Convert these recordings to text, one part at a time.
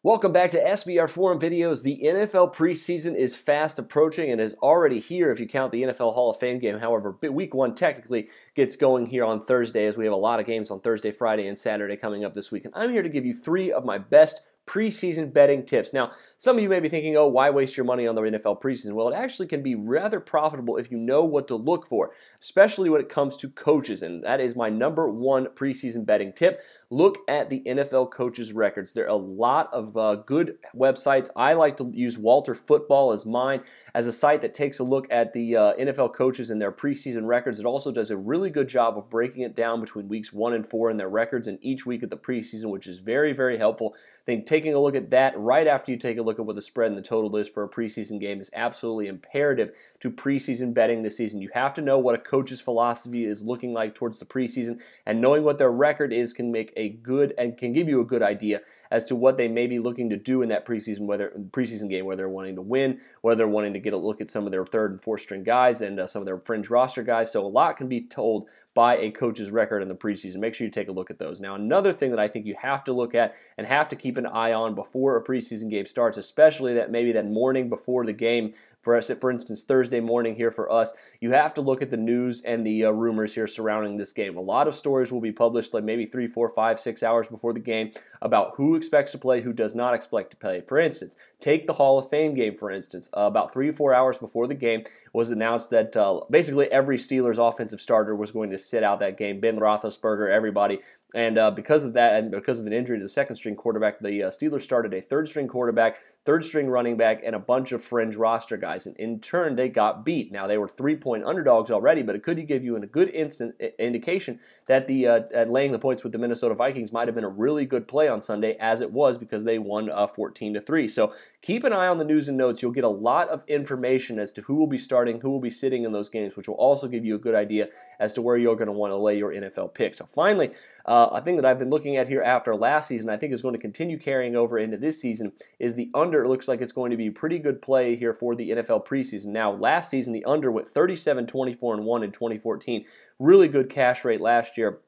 Welcome back to SBR Forum Videos. The NFL preseason is fast approaching and is already here if you count the NFL Hall of Fame game. However, week one technically gets going here on Thursday as we have a lot of games on Thursday, Friday, and Saturday coming up this week. And I'm here to give you 3 of my best preseason betting tips. Now, some of you may be thinking, oh, why waste your money on the NFL preseason? Well, it actually can be rather profitable if you know what to look for, especially when it comes to coaches, and that is my #1 preseason betting tip. Look at the NFL coaches' records. There are a lot of good websites. I like to use Walter Football as mine, as a site that takes a look at the NFL coaches and their preseason records. It also does a really good job of breaking it down between weeks 1 and 4 in their records and each week of the preseason, which is very, very helpful. I think taking a look at that right after you take a look at what the spread and the total is for a preseason game is absolutely imperative to preseason betting this season. You have to know what a coach's philosophy is looking like towards the preseason, and knowing what their record is can make a good and can give you a good idea as to what they may be looking to do in that preseason game, whether they're wanting to win, whether they're wanting to get a look at some of their third and fourth string guys and some of their fringe roster guys. So a lot can be told by a coach's record in the preseason. Make sure you take a look at those. Now, another thing that I think you have to look at and have to keep an eye on before a preseason game starts, especially maybe that morning before the game, for us, for instance, Thursday morning here for us, you have to look at the news and the rumors here surrounding this game. A lot of stories will be published like maybe 3, 4, 5, 6 hours before the game about who expects to play, who does not expect to play. For instance, take the Hall of Fame game, for instance. About 3 or 4 hours before the game, it was announced that basically every Steelers offensive starter was going to sit out that game. Ben Roethlisberger, everybody. And because of that, and because of an injury to the second-string quarterback, the Steelers started a third-string quarterback, third-string running back, and a bunch of fringe roster guys. And in turn, they got beat. Now, they were 3-point underdogs already, but it could give you a good indication that at laying the points with the Minnesota Vikings might have been a really good play on Sunday, as it was, because they won 14-3. So keep an eye on the news and notes. You'll get a lot of information as to who will be starting, who will be sitting in those games, which will also give you a good idea as to where you're going to want to lay your NFL pick. So finally, a thing that I've been looking at here after last season, I think is going to continue carrying over into this season, is the under. It looks like it's going to be a pretty good play here for the NFL preseason. Now, last season, the under went 37, 24, and 1 in 2014. Really good cash rate last year,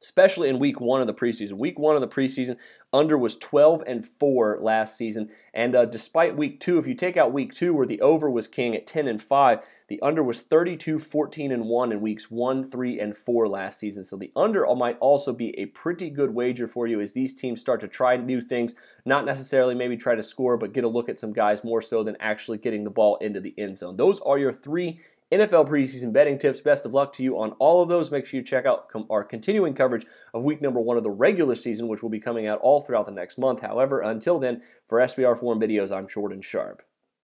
especially in week 1 of the preseason. Week 1 of the preseason, under was 12-4 last season. And despite week 2, if you take out week 2 where the over was king at 10-5, the under was 32, 14, and 1 in weeks 1, 3, and 4 last season. So the under might also be a pretty good wager for you as these teams start to try new things, not necessarily maybe try to score, but get a look at some guys more so than actually getting the ball into the end zone. Those are your 3 NFL preseason betting tips. Best of luck to you on all of those. Make sure you check out our continuing coverage of week #1 of the regular season, which will be coming out all throughout the next month. However, until then, for SBR Forum Videos, I'm Jordan Sharp.